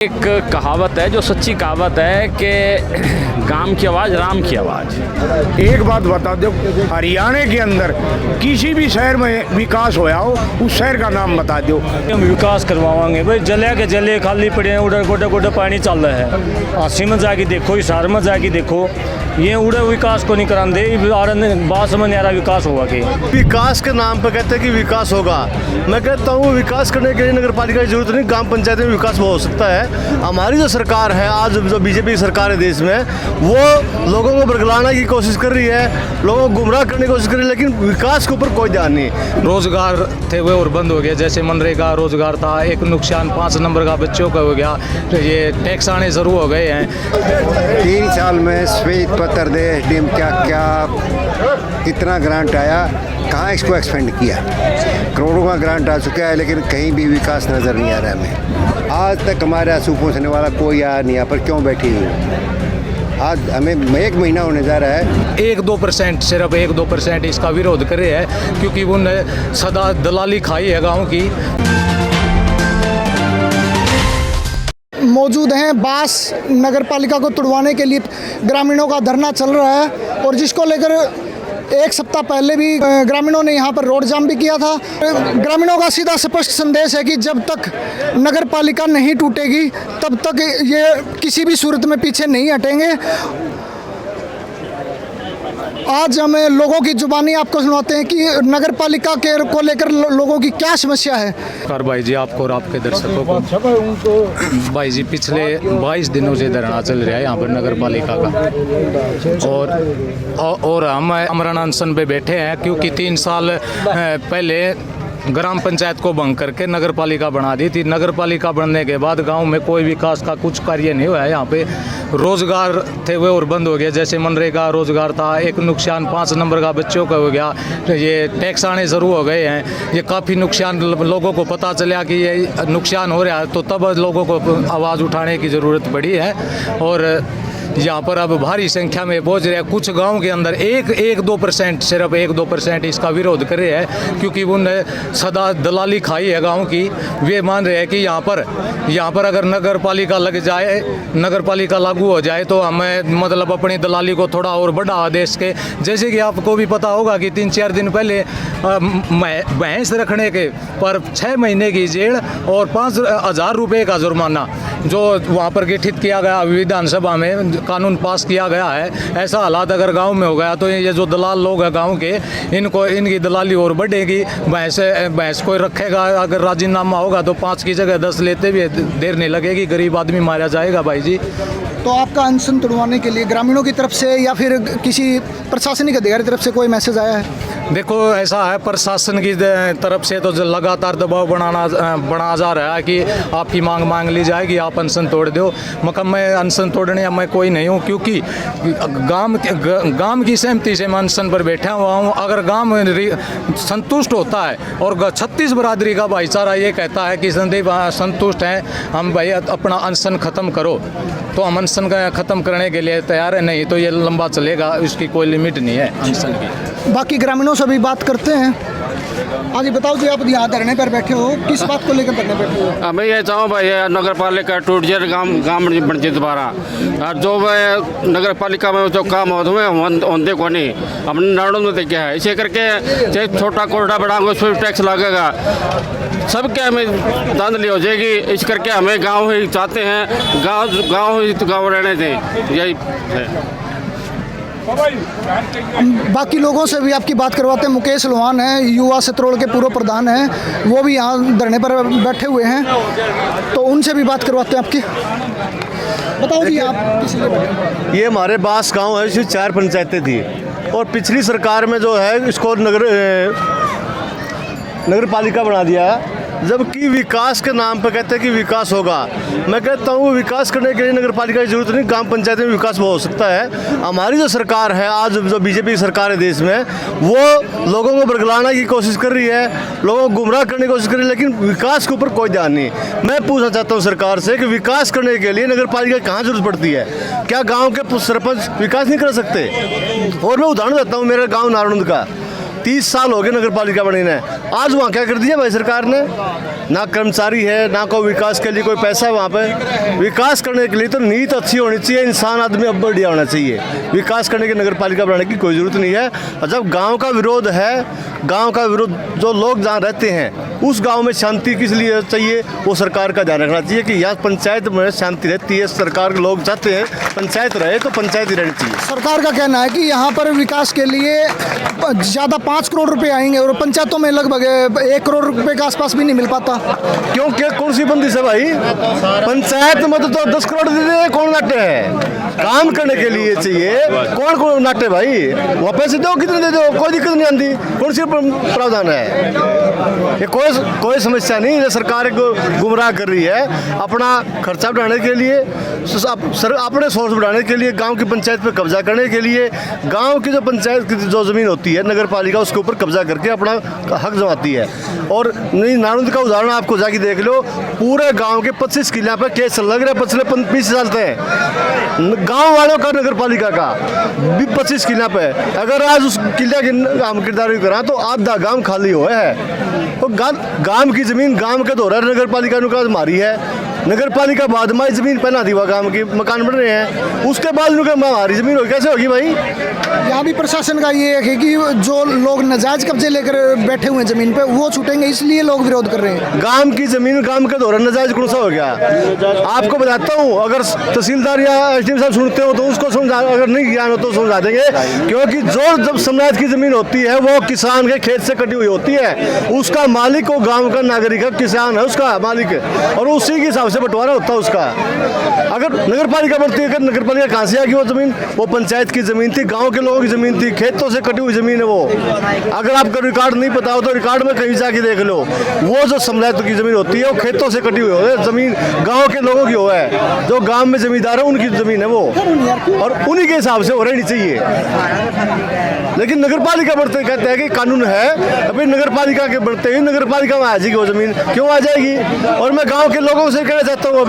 एक कहावत है जो सच्ची कहावत है कि गांव की आवाज़ राम की आवाज़। एक बात बता दो, हरियाणा के अंदर किसी भी शहर में विकास होया हो उस शहर का नाम बता दो। हम विकास करवावांगे भाई, जले के जले खाली पड़े हैं, उधर गोटे गोटे पानी चल रहा है। हासी में जाके देखो, हिसार में जाके देखो, ये उड़े विकास को नहीं कराते। बात समझ नहीं आ रहा विकास होगा कि विकास के नाम पर कहते हैं कि विकास होगा। मैं कहता हूँ विकास करने के लिए नगर पालिका की जरूरत नहीं, ग्राम पंचायत में विकास हो सकता है। हमारी जो सरकार है, आज जो बीजेपी सरकार है देश में, वो लोगों को बरगलाने की कोशिश कर रही है, लोगों को गुमराह करने की कोशिश कर रही है, लेकिन विकास के ऊपर कोई ध्यान नहीं। रोजगार थे वो और बंद हो गए। जैसे मनरेगा रोजगार था, एक नुकसान 5 नंबर का बच्चों का हो गया। तो ये टैक्स आने शुरू हो गए हैं। 3 साल में श्वेत पत्र दे एसडीएम क्या कितना ग्रांट आया, कहाँ इसको एक्सपेंड किया। करोड़ों का ग्रांट आ चुका है, लेकिन कहीं भी विकास नज़र नहीं आ रहा है हमें। आज तक हमारे आंसू पूछने वाला कोई आया नहीं, यहाँ पर क्यों बैठी हुई। आज हमें 1 महीना होने जा रहा है। 1-2% सिर्फ 1-2% इसका विरोध करे है, क्योंकि उन्होंने सदा दलाली खाई है गाँव की। मौजूद हैं बास नगर पालिका को तुड़वाने के लिए ग्रामीणों का धरना चल रहा है, और जिसको लेकर 1 सप्ताह पहले भी ग्रामीणों ने यहाँ पर रोड जाम भी किया था। ग्रामीणों का सीधा स्पष्ट संदेश है कि जब तक नगर पालिका नहीं टूटेगी तब तक ये किसी भी सूरत में पीछे नहीं हटेंगे। आज हमें लोगों की जुबानी आपको सुनाते हैं कि नगर पालिका के को लेकर लोगों की क्या समस्या है। कर भाई जी, आपको और आपके दर्शकों को भाई जी, पिछले 22 दिनों से धरना चल रहा है यहाँ पर नगर पालिका का, और हम अमरण अनशन पे बैठे हैं, क्योंकि 3 साल पहले ग्राम पंचायत को भंग करके नगर पालिका बना दी थी। नगर पालिका बनने के बाद गांव में कोई विकास का कुछ कार्य नहीं हुआ है। यहाँ पे रोजगार थे वो और बंद हो गए। जैसे मनरेगा रोजगार था, एक नुकसान 5 नंबर का बच्चों का हो गया। ये टैक्स आने शुरू हो गए हैं। ये काफ़ी नुकसान लोगों को पता चला कि ये नुकसान हो रहा है, तो तब लोगों को आवाज़ उठाने की ज़रूरत पड़ी है। और यहाँ पर अब भारी संख्या में पहुँच रहे हैं। कुछ गांव के अंदर 1-2% सिर्फ 1-2% इसका विरोध कर रहे हैं, क्योंकि उन्होंने सदा दलाली खाई है गांव की। वे मान रहे हैं कि यहाँ पर अगर नगर पालिका लग जाए, नगर पालिका लागू हो जाए, तो हमें मतलब अपनी दलाली को थोड़ा और बढ़ावा दे सके। जैसे कि आपको भी पता होगा कि 3-4 दिन पहले भैंस रखने के पर 6 महीने की जेल और 5,000 रुपये का जुर्माना जो वहाँ पर गठित किया गया, विधानसभा में कानून पास किया गया है। ऐसा हालात अगर गांव में हो गया तो ये जो दलाल लोग हैं गांव के, इनकी दलाली और बढ़ेगी। भैंस कोई रखेगा, अगर राजीनामा होगा तो 5 की जगह 10 लेते भी देर नहीं लगेगी, गरीब आदमी मारा जाएगा भाई जी। तो आपका अनशन तुड़वाने के लिए ग्रामीणों की तरफ से या फिर किसी प्रशासनिक अधिकारी की तरफ से कोई मैसेज आया है? देखो, ऐसा है, प्रशासन की तरफ से तो लगातार दबाव बढ़ा जा रहा है कि आपकी मांग ली जाएगी, आप अनशन तोड़ दो। मगर मैं अनशन तोड़ने मैं कोई नहीं हूँ, क्योंकि गांव की सहमति से मैं अनशन पर बैठा हुआ हूँ। अगर गांव संतुष्ट होता है और 36 बरादरी का भाईचारा ये कहता है कि संदीप संतुष्ट हैं, हम भाई अपना अनशन ख़त्म करो, तो हम अनशन का ख़त्म करने के लिए तैयार है। नहीं तो ये लंबा चलेगा, इसकी कोई लिमिट नहीं है अनशन की। बाकी ग्रामीणों से भी बात करते हैं। हाँ जी, बताओ जी, आप यहाँ धरने पर बैठे हो, किस बात को लेकर धरने बैठे हो? मैं ये चाहूँ भाई, नगर पालिका टूट जाए, गाँव बन जाए दोबारा। और जो नगर पालिका में जो काम होते हैं होते को नहीं, हमने नाड़ों में देखा है। इसे करके चाहे छोटा कोर्टा बढ़ाऊंगा, उस पर टैक्स लगेगा, सबके हमें धांधली हो जाएगी। इस करके हमें गाँव ही चाहते हैं, गाँव ही तो गाँव रहने दें, यही है। बाकी लोगों से भी आपकी बात करवाते हैं। मुकेश लोहान है, युवा सतरोड़ के पूर्व प्रधान हैं, वो भी यहाँ धरने पर बैठे हुए हैं, तो उनसे भी बात करवाते हैं आपकी। बताओ जी, आप किस लिए बैठे? ये हमारे बास गाँव है, इसमें 4 पंचायतें थी, और पिछली सरकार में जो है इसको नगर पालिका बना दिया है, जबकि विकास के नाम पर कहते हैं कि विकास होगा। मैं कहता हूँ विकास करने के लिए नगर पालिका की जरूरत नहीं, ग्राम पंचायत में विकास हो सकता है। हमारी जो सरकार है, आज जो बीजेपी सरकार है देश में, वो लोगों को बरगलाने की कोशिश कर रही है, लोगों को गुमराह करने की कोशिश कर रही है, लेकिन विकास के ऊपर कोई ध्यान नहीं। मैं पूछना चाहता हूँ सरकार से कि विकास करने के लिए नगर पालिका कहाँ जरूरत पड़ती है? क्या गाँव के सरपंच विकास नहीं कर सकते? और मैं उदाहरण देता हूँ, मेरा गाँव नारायण का 30 साल हो गए नगर पालिका बनी है। आज वहाँ क्या कर दिया भाई सरकार ने, ना कर्मचारी है, ना कोई विकास के लिए कोई पैसा है वहाँ पे। विकास करने के लिए तो नीति अच्छी होनी चाहिए, इंसान आदमी अब बढ़िया होना चाहिए। विकास करने की नगर पालिका बनाने की कोई ज़रूरत नहीं है। और जब गांव का विरोध है, गांव का विरोध जो लोग जहाँ रहते हैं उस गांव में शांति किस लिए चाहिए, वो सरकार का ध्यान रखना चाहिए कि यहाँ पंचायत में शांति रहती है। सरकार के लोग चाहते हैं पंचायत रहे तो पंचायत ही रहनी चाहिए। सरकार का कहना है कि यहाँ पर विकास के लिए ज़्यादा 5 करोड़ रुपए आएंगे और पंचायतों में लगभग 1 करोड़ रुपए के आसपास भी नहीं मिल पाता। क्योंकि कौन सी बंदी से भाई, पंचायत में तो 10 करोड़ दे दे, कौन नाटे है? काम करने के लिए चाहिए, कौन नाटे भाई? वहाँ पैसे दो, कितने दे दो, कोई दिक्कत नहीं आती। कौन सी प्रावधान है ये? कोई समस्या नहीं है। सरकार को गुमराह कर रही है अपना खर्चा बढ़ाने के लिए, अपने सोर्स बढ़ाने के लिए, गांव की पंचायत पे कब्जा करने के लिए। गांव की जो पंचायत की जो ज़मीन होती है नगर पालिका उसके ऊपर कब्जा करके अपना हक जमाती है। और नारंद का उदाहरण आपको जाके देख लो, पूरे गांव के 25 किला पे केस लग रहे पिछले 20 साल से। गांव वालों का नगर पालिका का 25 किला पे, अगर आज उस किला की हम किरदारी करा तो आधा गांव खाली हुआ है। तो गांव की जमीन गांव के दौरा नगर पालिका ने मारी है। नगर पालिका बाद में जमीन पहना दी, गांव के मकान बन रहे हैं, उसके बाद हमारी जमीन हो कैसे होगी भाई? यहाँ भी प्रशासन का ये है कि जो लोग नाजायज कब्जे लेकर बैठे हुए हैं जमीन पे वो छूटेंगे, इसलिए लोग विरोध कर रहे हैं। गांव की जमीन गांव के दौरान नाजायज कौन सा हो गया? आपको बताता हूँ, अगर तहसीलदार या एसडीएम साहब सुनते हो तो उसको समझा, अगर नहीं ज्ञान हो तो समझा देंगे। क्योंकि जो जब समाज की जमीन होती है वो किसान के खेत से कटी हुई होती है, उसका मालिक वो गाँव का नागरिक है, किसान है उसका मालिक, और उसी के हिसाब से बंटवारा होता है उसका। अगर नगर पालिका बढ़ती है, नगर पालिका कहाँ से आ गई वो जमीन? वो पंचायत की जमीन थी, गांव के लोगों की जमीन थी, खेतों से कटी हुई जमीन है वो। अगर आपका रिकॉर्ड नहीं पता हो तो रिकॉर्ड में कहीं जाके देख लो, वो जो समलायत की जमीन होती है वो खेतों से कटी हुई है, जमीन गाँव के लोगों की हो है, जो गाँव में जमींदार है उनकी जमीन है वो, और उन्हीं के हिसाब से वो रहनी चाहिए। लेकिन नगर पालिका बढ़ते कहते हैं कि कानून है, अभी नगर पालिका के बढ़ते ही नगर पालिका में आ जाएगी वो जमीन, क्यों आ जाएगी? और मैं गांव के लोगों से कहना चाहता हूँ,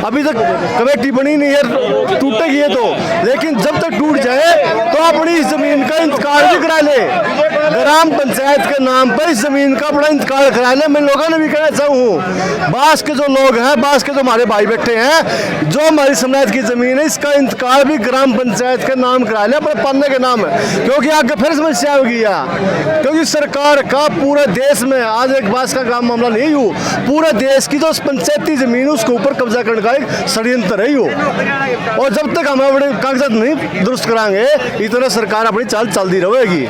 अभी तक कमेटी बनी नहीं है, टूटेगी है तो, लेकिन जब तक टूट जाए तो अपनी इस जमीन का इंतकाल भी करा ले। ग्राम पंचायत के नाम पर इस जमीन का अपना इंतकाल करा ले। मैं लोगों ने भी कहना चाहूँ, बास के जो लोग हैं, बास के जो हमारे भाई बैठे हैं, जो हमारी समाज की जमीन है इसका इंतकाल भी ग्राम पंचायत के नाम करा ले, अपने पन्ने के नाम है। क्योंकि आगे फिर समस्या होगी, क्योंकि सरकार का पूरे देश में आज एक बास का काम मामला नहीं हो, पूरे देश की जो पंचायती जमीन है उसके ऊपर कब्जा करने का एक षड्यंत्र है हो। और जब तक हम अपने कागजात नहीं दुरुस्त कराएंगे इतना सरकार अपनी चाल चलती रहेगी।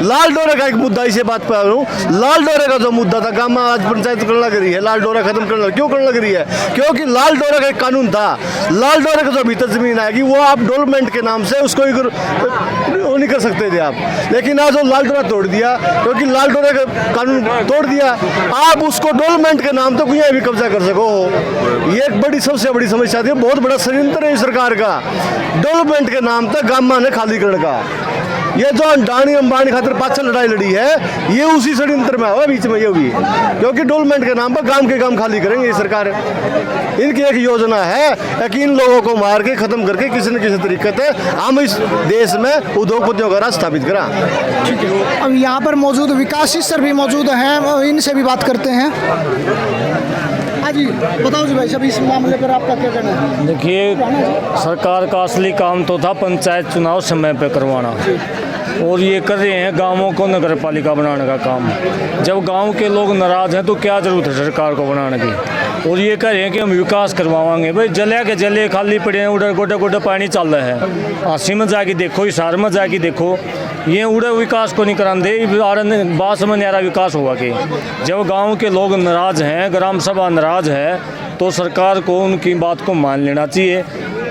लाल डोरे का एक मुद्दा, इसे बात पर आ रहा हूँ, लाल डोरे का जो मुद्दा था गाँव में आज पंचायत करने लग रही है, लाल डोरा खत्म करना क्यों करने लग रही है? क्योंकि लाल डोरे का एक कानून था, लाल डोरे का जो भीतर जमीन आएगी वो आप डेवलपमेंट के नाम से उसको वो नहीं कर सकते थे आप, लेकिन आज वो लाल डोरा तोड़ दिया, क्योंकि लाल डोरे का कानून तोड़ दिया, आप उसको डेवलपमेंट के नाम तो कहीं भी कब्जा कर सको। ये एक बड़ी सबसे बड़ी समस्या थी, बहुत बड़ा षड्यंत्र है सरकार का, डेवलपमेंट के नाम तक गामा ने खाली करने का। ये जो अंडानी अंबानी खातिर पाछल लड़ाई लड़ी है, ये उसी षड्यंत्र में हुआ बीच में ये हुई, क्योंकि डेवलपमेंट के नाम पर गांव के काम खाली करेंगे ये सरकार। इनकी एक योजना है कि इन लोगों को मार के खत्म करके किसी न किसी तरीके से हम इस देश में उद्योगपतियों का राज स्थापित करा। अब यहाँ पर मौजूद विकास सर भी मौजूद हैं, इनसे भी बात करते हैं। हाँ जी, बताओ जी भाई साहब, इस मामले पर आपका क्या कहना है? देखिए, सरकार का असली काम तो था पंचायत चुनाव समय पे करवाना, और ये कर रहे हैं गांवों को नगर पालिका बनाने का काम। जब गांव के लोग नाराज़ हैं तो क्या ज़रूरत है सरकार को बनाने की? और ये कह रहे हैं कि हम विकास करवाएंगे, भाई जले के जले खाली पड़े हैं, उधर गोटे गोटे पानी चल रहा है। आसी में जाके देखो, हिसार में जाके देखो, ये उड़े विकास को नहीं कराते, बास में न्यारा विकास हुआ कि जब गांव के लोग नाराज़ हैं, ग्राम सभा नाराज़ है, तो सरकार को उनकी बात को मान लेना चाहिए।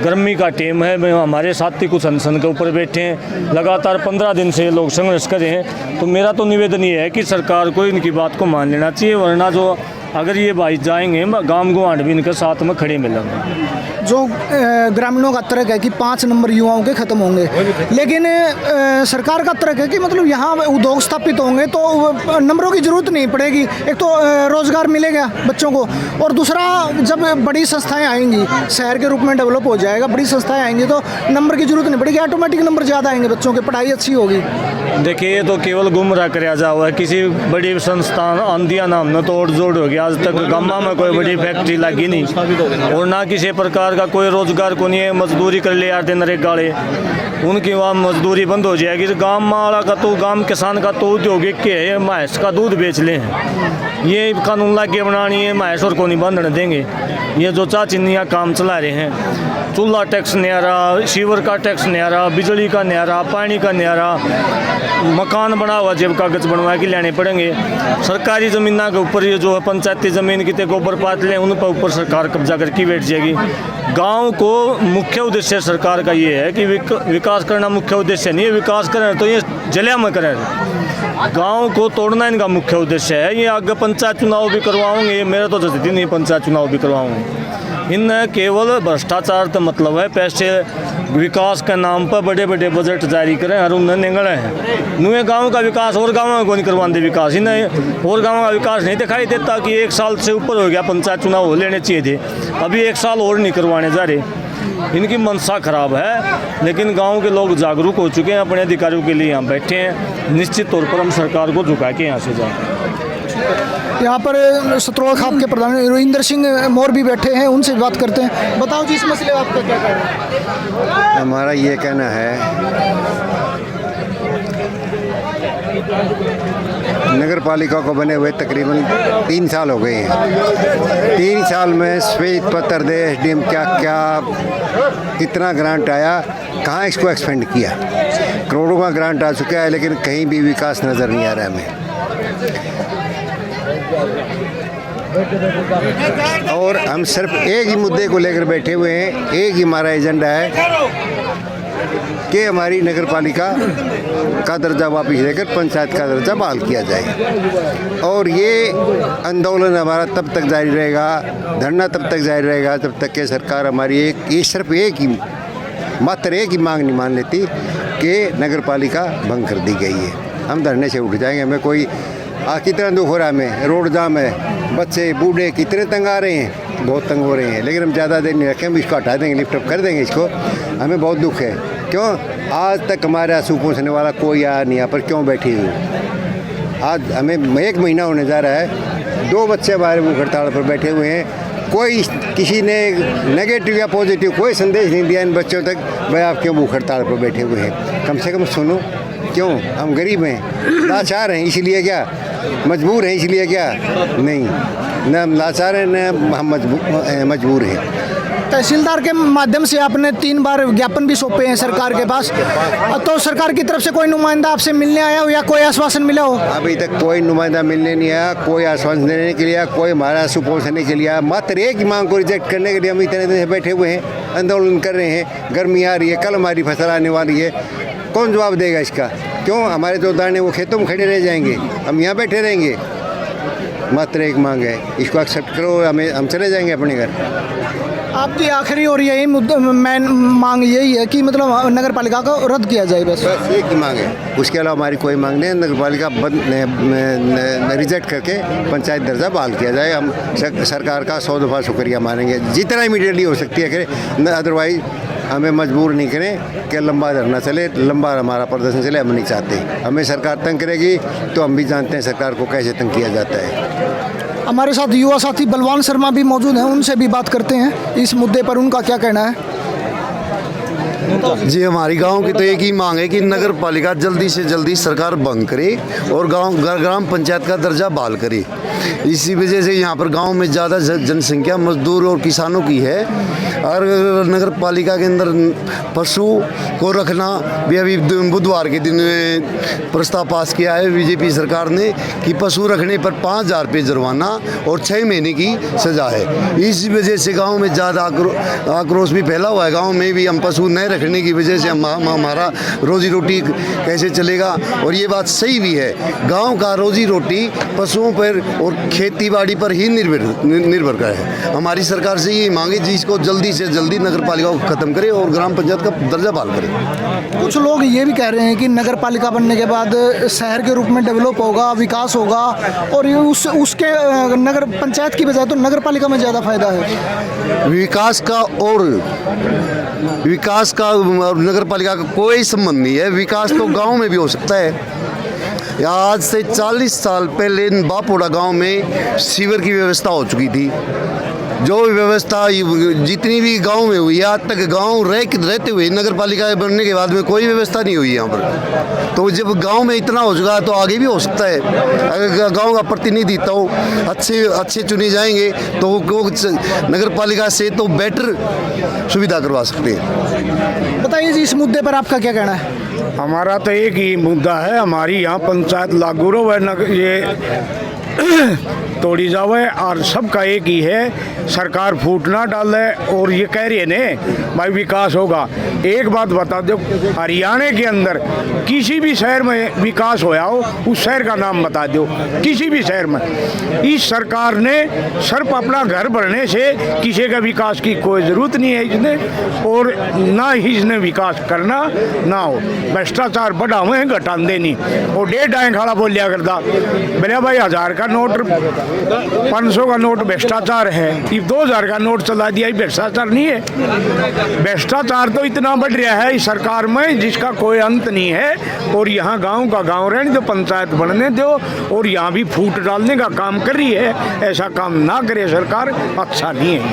गर्मी का टाइम है, हमारे साथी कुछ अनशन के ऊपर बैठे हैं, लगातार 15 दिन से लोग संघर्ष कर रहे हैं, तो मेरा तो निवेदन ये है कि सरकार को इनकी बात को मान लेना चाहिए, वरना जो अगर ये भाई जाएंगे गांव गुआंढ भी इनके साथ में खड़े मिलेंगे। जो ग्रामीणों का तर्क है कि 5 नंबर युवाओं के खत्म होंगे, लेकिन सरकार का तर्क है कि मतलब यहाँ उद्योग स्थापित होंगे तो नंबरों की जरूरत नहीं पड़ेगी। एक तो रोजगार मिलेगा बच्चों को, और दूसरा जब बड़ी संस्थाएं आएंगी, शहर के रूप में डेवलप हो जाएगा, बड़ी संस्थाएं आएंगी तो नंबर की जरूरत नहीं पड़ेगी, ऑटोमेटिक नंबर ज़्यादा आएंगे, बच्चों की पढ़ाई अच्छी होगी। देखिए ये तो केवल गुमराह कराया जा हुआ है। किसी बड़ी संस्थान आंदिया नाम न तोड़ जोड़ हो गया, आज तक गामा में कोई बड़ी फैक्ट्री लगी नहीं, और ना किसी प्रकार का कोई रोजगार को नहीं है। मजदूरी कर ले आते नरेगा वाले, उनकी वहाँ मजदूरी बंद हो जाएगी। गांव वाला का तो गांव किसान का तो औद्योगिक के है, भैंस का दूध बेच ले हैं, ये कानून ला के बनानी है, भैंस और को नहीं बंधने देंगे। ये जो चाचिनियाँ काम चला रहे हैं, चूल्हा टैक्स नहीं आ रहा, सीवर का टैक्स नहीं आ रहा, बिजली का नहीं आ रहा, पानी का नहीं आ रहा, मकान बना हुआ जब कागज बनवा के लेने पड़ेंगे। सरकारी ज़मीन के ऊपर ये जो है पंचायती ज़मीन कितने गोबर पात लें, उन पर ऊपर सरकार कब्जा करके बैठ जाएगी। गांव को मुख्य उद्देश्य सरकार का ये है कि विकास करना मुख्य उद्देश्य नहीं है। विकास करें तो ये जलिया में करें, गांव को तोड़ना इनका मुख्य उद्देश्य है। ये आगे पंचायत चुनाव भी करवाओगे, मेरा तो जल्दी नहीं पंचायत चुनाव भी करवाऊँगे। इन केवल भ्रष्टाचार का मतलब है, पैसे विकास के नाम पर बड़े बड़े बजट जारी करें और उन्हें निगले हैं। नुए गाँव का विकास और गाँव में कौन करवाते विकास, इन्हें और गाँव का विकास नहीं दिखाई देता कि 1 साल से ऊपर हो गया, पंचायत चुनाव हो लेने चाहिए थे, अभी 1 साल और नहीं करवाने जा रहे। इनकी मनसा खराब है, लेकिन गांव के लोग जागरूक हो चुके हैं, अपने अधिकारियों के लिए यहाँ बैठे हैं। निश्चित तौर पर हम सरकार को झुका के यहाँ से जाएँ। यहाँ पर सतरोल खाप के प्रधान रोहिंदर सिंह मोर भी बैठे हैं, उनसे बात करते हैं। बताओ जी, इस मसले में आपका क्या कहना है? हमारा ये कहना है, नगर पालिका को बने हुए तकरीबन 3 साल हो गए हैं। 3 साल में श्वेत पत्र दे एसडीएम क्या कितना ग्रांट आया, कहाँ इसको एक्सपेंड किया। करोड़ों का ग्रांट आ चुका है, लेकिन कहीं भी विकास नज़र नहीं आ रहा है हमें। और हम सिर्फ एक ही मुद्दे को लेकर बैठे हुए हैं, एक ही हमारा एजेंडा है कि हमारी नगर पालिका का दर्जा वापस लेकर पंचायत का दर्जा बहाल किया जाए। और ये आंदोलन हमारा तब तक जारी रहेगा, धरना तब तक जारी रहेगा जब तक कि सरकार हमारी मात्र एक ही मांग नहीं मान लेती कि नगर पालिका भंग कर दी गई है। हम धरने से उठ जाएंगे। हमें कोई कितना दुख हो रहा है, हमें रोड जाम है, बच्चे बूढ़े कितने तंग आ रहे हैं, बहुत तंग हो रहे हैं, लेकिन हम ज़्यादा देर नहीं रखें, हम इसको हटा देंगे, लिफ्ट कर देंगे इसको। हमें बहुत दुख है, क्यों आज तक हमारे आंसू पहुँचने वाला कोई आया नहीं यहाँ पर, क्यों बैठी हुई। आज हमें 1 महीना होने जा रहा है, 2 बच्चे हमारे भूख हड़ताल पर बैठे हुए हैं। कोई किसी ने नेगेटिव या पॉजिटिव कोई संदेश नहीं दिया इन बच्चों तक, भाई आप क्यों भूख हड़ताल पर बैठे हुए हैं। कम से कम सुनो, क्यों हम गरीब हैं, लाचार हैं, इसलिए क्या मजबूर हैं, इसलिए क्या नहीं, न हम लाचार हैं न हम मजबूर हैं। तहसीलदार के माध्यम से आपने 3 बार ज्ञापन भी सौंपे हैं सरकार के पास, तो सरकार की तरफ से कोई नुमाइंदा आपसे मिलने आया हो या कोई आश्वासन मिला हो? अभी तक कोई नुमाइंदा मिलने नहीं आया, कोई आश्वासन देने के लिए, कोई हमारा आंसू पहुँचने के लिए। मात्र एक ही मांग को रिजेक्ट करने के लिए हम इतने दिन से बैठे हुए हैं, आंदोलन कर रहे हैं। गर्मी आ रही है, कल हमारी फसल आने वाली है, कौन जवाब देगा इसका? क्यों हमारे जो दाने वो खेतों में खड़े रह जाएंगे, हम यहाँ बैठे रहेंगे? मात्र एक मांग है, इसको एक्सेप्ट करो, हम चले जाएंगे अपने घर। आपकी आखिरी और यही मेन मांग यही है कि मतलब नगर पालिका को रद्द किया जाए, बस एक ही मांग है, उसके अलावा हमारी कोई मांग नहीं है। नगर पालिका रिजेक्ट करके पंचायत दर्जा बहाल किया जाए। हम सरकार का 100 दफ़ा शुक्रिया मानेंगे, जितना इमीडिएटली हो सकती है करें, अदरवाइज हमें मजबूर नहीं करें कि लंबा धरना चले, लंबा हमारा प्रदर्शन चले, हम नहीं चाहते। हमें सरकार तंग करेगी तो हम भी जानते हैं सरकार को कैसे तंग किया जाता है। हमारे साथ युवा साथी बलवान शर्मा भी मौजूद हैं, उनसे भी बात करते हैं इस मुद्दे पर, उनका क्या कहना है। जी, हमारी गांव की तो एक ही मांग है कि नगर पालिका जल्दी से जल्दी सरकार भंग करे और ग्राम पंचायत का दर्जा बहाल करे। इसी वजह से यहाँ पर गांव में ज़्यादा जनसंख्या मजदूर और किसानों की है, और नगर पालिका के अंदर पशु को रखना भी अभी बुधवार के दिन प्रस्ताव पास किया है बीजेपी सरकार ने कि पशु रखने पर 5,000 रुपये जुर्माना और 6 महीने की सज़ा है। इसी वजह से गांव में ज़्यादा आक्रोश भी फैला हुआ है। गांव में भी हम पशु नहीं रखने की वजह से हमारा रोजी रोटी कैसे चलेगा। और ये बात सही भी है, गांव का रोजी रोटी पशुओं पर और खेती बाड़ी पर ही निर्भर का है। हमारी सरकार से ये मांगे जिसको जल्दी से जल्दी नगर पालिका को ख़त्म करे और ग्राम पंचायत का दर्जा बहाल करे। कुछ लोग ये भी कह रहे हैं कि नगर पालिका बनने के बाद शहर के रूप में डेवलप होगा, विकास होगा और ये उसके नगर पंचायत की बजाय तो नगर पालिका में ज़्यादा फायदा है। विकास का नगर पालिका का कोई संबंध नहीं है। विकास तो गांव में भी हो सकता है। आज से 40 साल पहले बापोड़ा गांव में सीवर की व्यवस्था हो चुकी थी। जो व्यवस्था जितनी भी गांव में हुई, आज तक गांव रहते हुए नगर पालिका बनने के बाद में कोई व्यवस्था नहीं हुई यहाँ पर। तो जब गांव में इतना हो चुका तो आगे भी हो सकता है। अगर गांव का प्रतिनिधित्व अच्छे चुने जाएंगे तो वो नगर पालिका से तो बेटर सुविधा करवा सकते हैं। बताइए जी, इस मुद्दे पर आपका क्या कहना है? हमारा तो एक ही मुद्दा है, हमारी यहाँ पंचायत लागू रहो, ये तोड़ी जावे और सबका एक ही है, सरकार फूट ना डाले। और ये कह रही है ने भाई विकास होगा। एक बात बता दो, हरियाणा के अंदर किसी भी शहर में विकास होया हो, उस शहर का नाम बता दो, किसी भी शहर में। इस सरकार ने सिर्फ अपना घर भरने से किसी का विकास की कोई ज़रूरत नहीं है इसने, और ना ही इसने विकास करना ना हो। भ्रष्टाचार बढ़ा हुए हैं, घटाते नहीं। और 1.5 खाड़ा बोल लिया करता, बोले भाई 1000 का नोट 500 का नोट भ्रष्टाचार है, 2000 का नोट चला दिया, भ्रष्टाचार नहीं है। भ्रष्टाचार तो इतना बढ़ रहा है इस सरकार में जिसका कोई अंत नहीं है। और यहाँ गांव का गांव रहने दो, पंचायत बनने दो, और यहाँ भी फूट डालने का काम कर रही है। ऐसा काम ना करे सरकार, अच्छा नहीं है।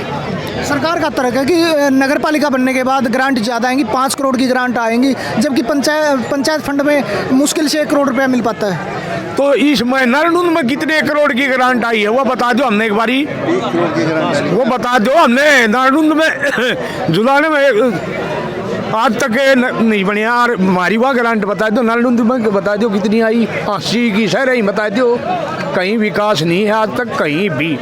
सरकार का तर्क है कि नगर पालिका बनने के बाद ग्रांट ज़्यादा आएंगी, 5 करोड़ की ग्रांट आएंगी, जबकि पंचायत फंड में मुश्किल से 1 करोड़ रुपया मिल पाता है। तो इसमें नारायणगंज में कितने करोड़ की ग्रांट आई है वो बता दो हमने एक बारी, वो बता दो हमने। नारायणगंज में जुलाने में आज तक नहीं बने यार, हमारी वहाँ ग्रांट बता दो। नारायणगंज में बता दो कितनी आई, 80 की शहर ही बता दो। कहीं विकास नहीं है आज तक, कहीं भी।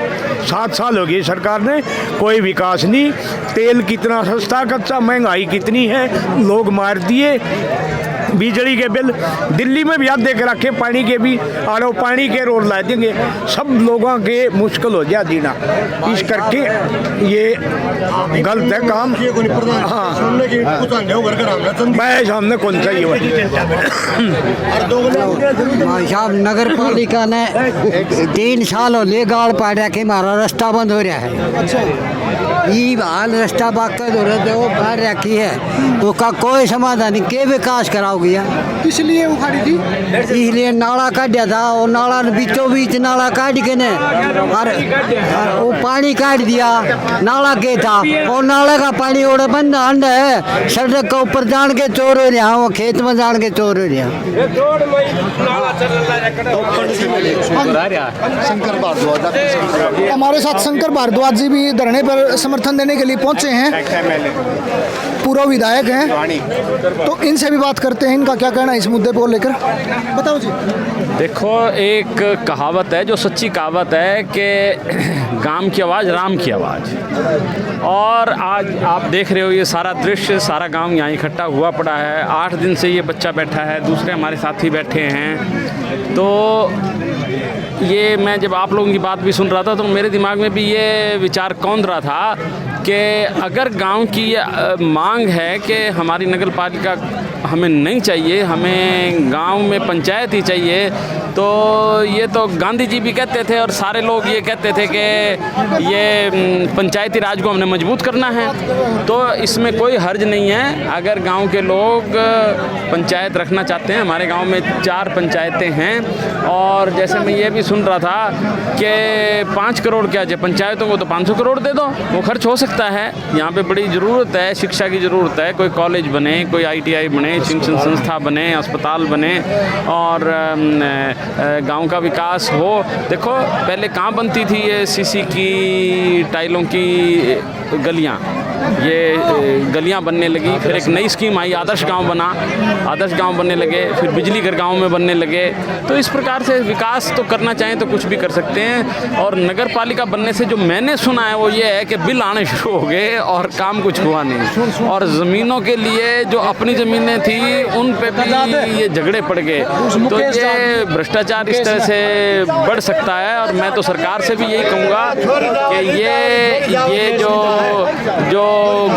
7 साल हो गए सरकार ने, कोई विकास नहीं। तेल कितना सस्ता, कच्चा महंगाई कितनी है, लोग मार दिए। बिजली के बिल दिल्ली में भी आप देख रखे, पानी के भी, और पानी के रोड ला देंगे, सब लोगों के मुश्किल हो जाए जीना। इस करके ये गलत है काम। हाँ, मैं सामने कौन सा ये साहब नगर पालिका ने 3 साल हो ले गाड़ पाड़ा के हमारा रास्ता बंद हो रहा है। अच्छा, ये हाल रास्ता बाकी हो बाहर रखी है, तो का कोई समाधान नहीं। के विकास कराओगे? किस लिए उखाड़ी थी? इसलिए नाला काटा था, और नाला बीचों बीच नाला काट के ने और वो पानी काट दिया। नाला के था और नाला का पानी और बंद अंड है, सड़क के ऊपर जान के चोर हो रहा, वो खेत में जान के चोर हो रहा। हमारे साथ शंकर भारद्वाज जी भी धरने पर समर्थन देने के लिए पहुंचे हैं, पूर्व विधायक हैं, तो इनसे भी बात करते हैं, इनका क्या कहना है इस मुद्दे को लेकर। बताओ जी। देखो, एक कहावत है जो सच्ची कहावत है कि गांव की आवाज़ राम की आवाज़। और आज आप देख रहे हो ये सारा दृश्य, सारा गांव यहाँ इकट्ठा हुआ पड़ा है। 8 दिन से ये बच्चा बैठा है, दूसरे हमारे साथी बैठे हैं। तो ये मैं जब आप लोगों की बात भी सुन रहा था तो मेरे दिमाग में भी ये विचार कौंध रहा था कि अगर गांव की ये मांग है कि हमारी नगर पालिका हमें नहीं चाहिए, हमें गांव में पंचायत ही चाहिए, तो ये तो गांधी जी भी कहते थे और सारे लोग ये कहते थे कि ये पंचायती राज को हमने मजबूत करना है। तो इसमें कोई हर्ज नहीं है अगर गांव के लोग पंचायत रखना चाहते हैं। हमारे गांव में 4 पंचायतें हैं, और जैसे मैं ये भी सुन रहा था कि 5 करोड़ क्या चाहिए पंचायतों को, तो 500 करोड़ दे दो, वो खर्च हो सकता है। यहाँ पे बड़ी ज़रूरत है, शिक्षा की ज़रूरत है, कोई कॉलेज बने, कोई ITI बने, शिक्षण संस्था बने, अस्पताल बने, और गांव का विकास हो। देखो, पहले कहाँ बनती थी ये सीसी की, टाइलों की गलियाँ, ये गलियाँ बनने लगी। फिर एक नई स्कीम आई, आदर्श गांव बना, आदर्श गांव बनने लगे, फिर बिजली घर गांव में बनने लगे। तो इस प्रकार से विकास तो करना चाहें तो कुछ भी कर सकते हैं। और नगर पालिका बनने से जो मैंने सुना है वो ये है कि बिल आने शुरू हो गए और काम कुछ हुआ नहीं। और ज़मीनों के लिए जो अपनी ज़मीनें थी उन पे भी ये झगड़े पड़ गए। तो ये भ्रष्टाचार इस तरह से बढ़ सकता है। और मैं तो सरकार से भी यही कहूँगा कि ये जो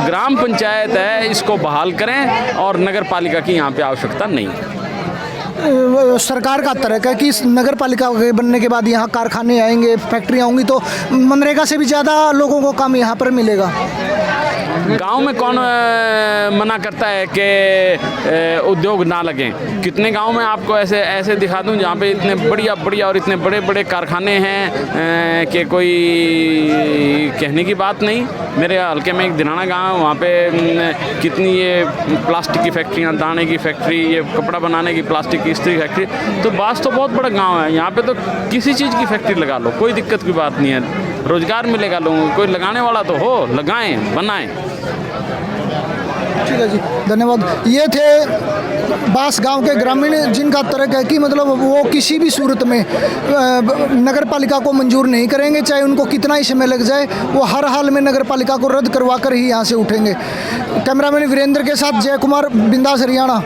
ग्राम पंचायत है इसको बहाल करें और नगर पालिका की यहाँ पे आवश्यकता नहीं है। सरकार का तर्क है कि इस नगर पालिका के बनने के बाद यहाँ कारखाने आएंगे, फैक्ट्रियाँ होंगी, तो मनरेगा से भी ज़्यादा लोगों को काम यहाँ पर मिलेगा। गांव में कौन मना करता है कि उद्योग ना लगें? कितने गांव में आपको ऐसे दिखा दूं जहां पे इतने बढ़िया और इतने बड़े बड़े कारखाने हैं कि कोई कहने की बात नहीं। मेरे हल्के में एक दिनाना गांव है, वहाँ पे कितनी ये प्लास्टिक की फैक्ट्रियाँ, दाने की फैक्ट्री, ये कपड़ा बनाने की प्लास्टिक की इस्त्री फैक्ट्री। तो बास तो बहुत बड़ा गाँव है, यहाँ पर तो किसी चीज़ की फैक्ट्री लगा लो, कोई दिक्कत की बात नहीं है। रोजगार मिलेगा लोगों को, कोई लगाने वाला तो हो, लगाएं, बनाएं। ठीक है जी, धन्यवाद। ये थे बास गांव के ग्रामीण जिनका तर्क है कि मतलब वो किसी भी सूरत में नगर पालिका को मंजूर नहीं करेंगे, चाहे उनको कितना ही समय लग जाए, वो हर हाल में नगर पालिका को रद्द करवा कर ही यहाँ से उठेंगे। कैमरामैन वीरेंद्र के साथ जय कुमार, बिंदास हरियाणा।